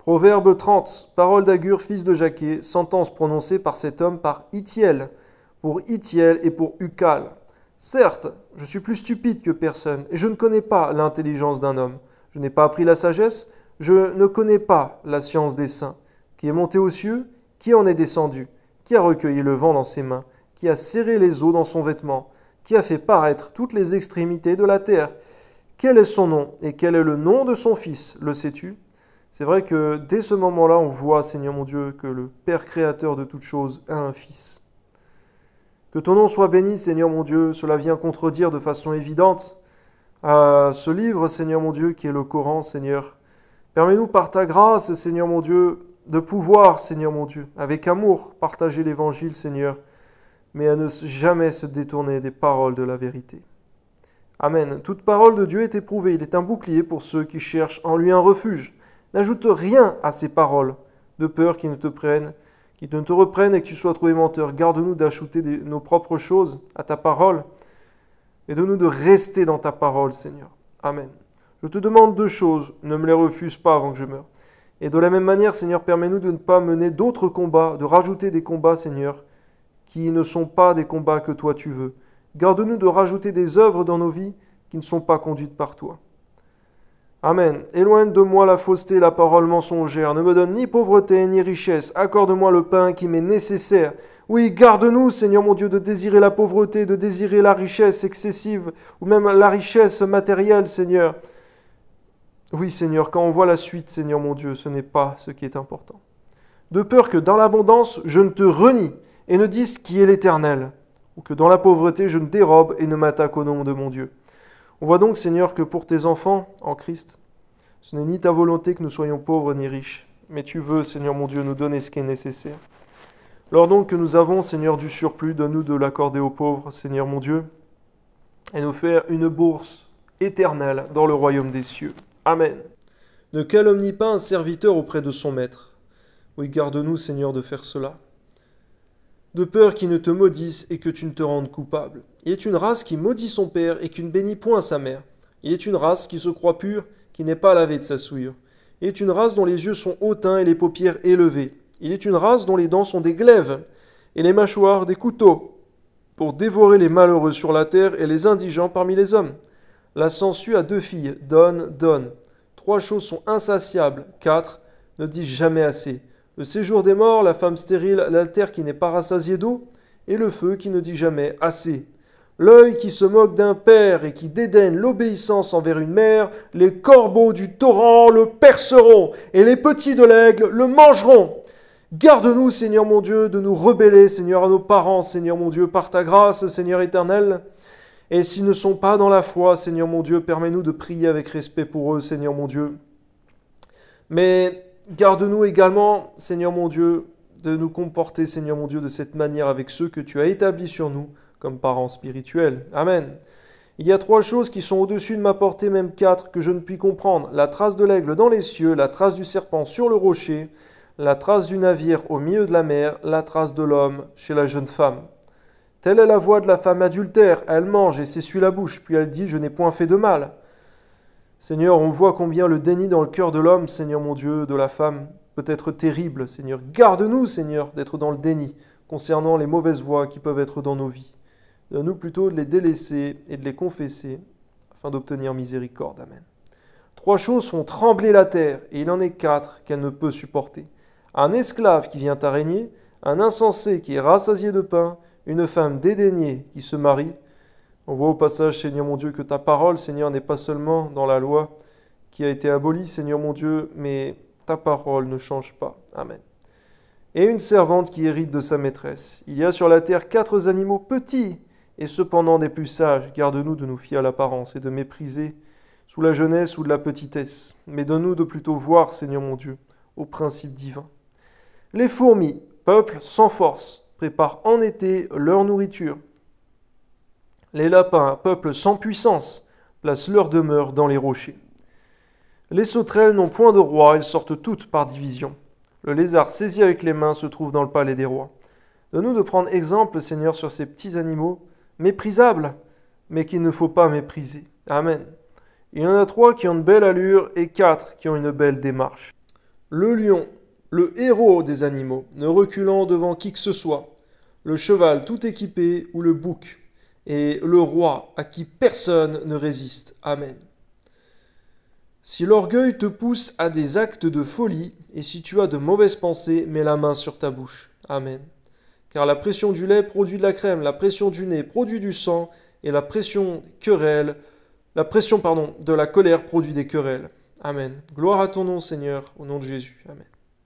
Proverbe 30, parole d'Agur, fils de Jaquet, sentence prononcée par cet homme par Itiel, pour Itiel et pour Ucal. Certes, je suis plus stupide que personne, et je ne connais pas l'intelligence d'un homme. Je n'ai pas appris la sagesse, je ne connais pas la science des saints. Qui est monté aux cieux? Qui en est descendu? Qui a recueilli le vent dans ses mains? Qui a serré les eaux dans son vêtement? Qui a fait paraître toutes les extrémités de la terre? Quel est son nom, et quel est le nom de son fils? Le sais-tu? C'est vrai que dès ce moment-là, on voit, Seigneur mon Dieu, que le Père créateur de toutes choses a un fils. Que ton nom soit béni, Seigneur mon Dieu, cela vient contredire de façon évidente à ce livre, Seigneur mon Dieu, qui est le Coran, Seigneur. Permets-nous par ta grâce, Seigneur mon Dieu, de pouvoir, Seigneur mon Dieu, avec amour, partager l'Évangile, Seigneur, mais à ne jamais se détourner des paroles de la vérité. Amen. Toute parole de Dieu est éprouvée, il est un bouclier pour ceux qui cherchent en lui un refuge. N'ajoute rien à ces paroles, de peur qu'ils ne te reprennent et que tu sois trouvé menteur. Garde-nous d'ajouter nos propres choses à ta parole et donne-nous de rester dans ta parole, Seigneur. Amen. Je te demande deux choses, ne me les refuse pas avant que je meure. Et de la même manière, Seigneur, permets-nous de ne pas mener d'autres combats, de rajouter des combats, Seigneur, qui ne sont pas des combats que toi tu veux. Garde-nous de rajouter des œuvres dans nos vies qui ne sont pas conduites par toi. Amen. Éloigne de moi la fausseté et la parole mensongère. Ne me donne ni pauvreté ni richesse. Accorde-moi le pain qui m'est nécessaire. Oui, garde-nous, Seigneur mon Dieu, de désirer la pauvreté, de désirer la richesse excessive, ou même la richesse matérielle, Seigneur. Oui, Seigneur, quand on voit la suite, Seigneur mon Dieu, ce n'est pas ce qui est important. De peur que dans l'abondance, je ne te renie et ne dise qui est l'Éternel, ou que dans la pauvreté, je ne dérobe et ne m'attaque au nom de mon Dieu. On voit donc, Seigneur, que pour tes enfants en Christ, ce n'est ni ta volonté que nous soyons pauvres ni riches, mais tu veux, Seigneur mon Dieu, nous donner ce qui est nécessaire. Lors donc que nous avons, Seigneur, du surplus, donne-nous de l'accorder aux pauvres, Seigneur mon Dieu, et nous faire une bourse éternelle dans le royaume des cieux. Amen. Ne calomnie pas un serviteur auprès de son maître. Oui, garde-nous, Seigneur, de faire cela. De peur qu'il ne te maudisse et que tu ne te rendes coupable. Il est une race qui maudit son père et qui ne bénit point sa mère. Il est une race qui se croit pure, qui n'est pas lavée de sa souillure. Il est une race dont les yeux sont hautains et les paupières élevées. Il est une race dont les dents sont des glaives et les mâchoires des couteaux, pour dévorer les malheureux sur la terre et les indigents parmi les hommes. La sangsue a 2 filles, donne, donne. 3 choses sont insatiables, 4 ne disent jamais assez. Le séjour des morts, la femme stérile, l'altère qui n'est pas rassasié d'eau, et le feu qui ne dit jamais assez. L'œil qui se moque d'un père et qui dédaigne l'obéissance envers une mère, les corbeaux du torrent le perceront, et les petits de l'aigle le mangeront. Garde-nous, Seigneur mon Dieu, de nous rebeller, Seigneur, à nos parents, Seigneur mon Dieu, par ta grâce, Seigneur éternel. Et s'ils ne sont pas dans la foi, Seigneur mon Dieu, permets-nous de prier avec respect pour eux, Seigneur mon Dieu. Mais garde-nous également, Seigneur mon Dieu, de nous comporter, Seigneur mon Dieu, de cette manière avec ceux que tu as établis sur nous comme parents spirituels. Amen. Il y a 3 choses qui sont au-dessus de ma portée, même 4, que je ne puis comprendre. La trace de l'aigle dans les cieux, la trace du serpent sur le rocher, la trace du navire au milieu de la mer, la trace de l'homme chez la jeune femme. Telle est la voix de la femme adultère. Elle mange et s'essuie la bouche, puis elle dit « Je n'ai point fait de mal ». Seigneur, on voit combien le déni dans le cœur de l'homme, Seigneur mon Dieu, de la femme, peut être terrible, Seigneur. Garde-nous, Seigneur, d'être dans le déni concernant les mauvaises voies qui peuvent être dans nos vies. Donne-nous plutôt de les délaisser et de les confesser afin d'obtenir miséricorde. Amen. 3 choses font trembler la terre, et il en est 4 qu'elle ne peut supporter. Un esclave qui vient à régner, un insensé qui est rassasié de pain, une femme dédaignée qui se marie. On voit au passage, Seigneur mon Dieu, que ta parole, Seigneur, n'est pas seulement dans la loi qui a été abolie, Seigneur mon Dieu, mais ta parole ne change pas. Amen. Et une servante qui hérite de sa maîtresse. Il y a sur la terre 4 animaux petits, et cependant des plus sages. Garde-nous de nous fier à l'apparence et de mépriser sous la jeunesse ou de la petitesse. Mais donne-nous de plutôt voir, Seigneur mon Dieu, au principe divin. Les fourmis, peuple sans force, préparent en été leur nourriture. Les lapins, peuple sans puissance, placent leur demeure dans les rochers. Les sauterelles n'ont point de roi, elles sortent toutes par division. Le lézard saisi avec les mains se trouve dans le palais des rois. Donne-nous de prendre exemple, Seigneur, sur ces petits animaux, méprisables, mais qu'il ne faut pas mépriser. Amen. Il y en a 3 qui ont une belle allure et 4 qui ont une belle démarche. Le lion, le héros des animaux, ne reculant devant qui que ce soit, le cheval tout équipé ou le bouc, et le roi à qui personne ne résiste. Amen. Si l'orgueil te pousse à des actes de folie, et si tu as de mauvaises pensées, mets la main sur ta bouche. Amen. Car la pression du lait produit de la crème, la pression du nez produit du sang, et la pression de la colère produit des querelles. Amen. Gloire à ton nom, Seigneur, au nom de Jésus. Amen.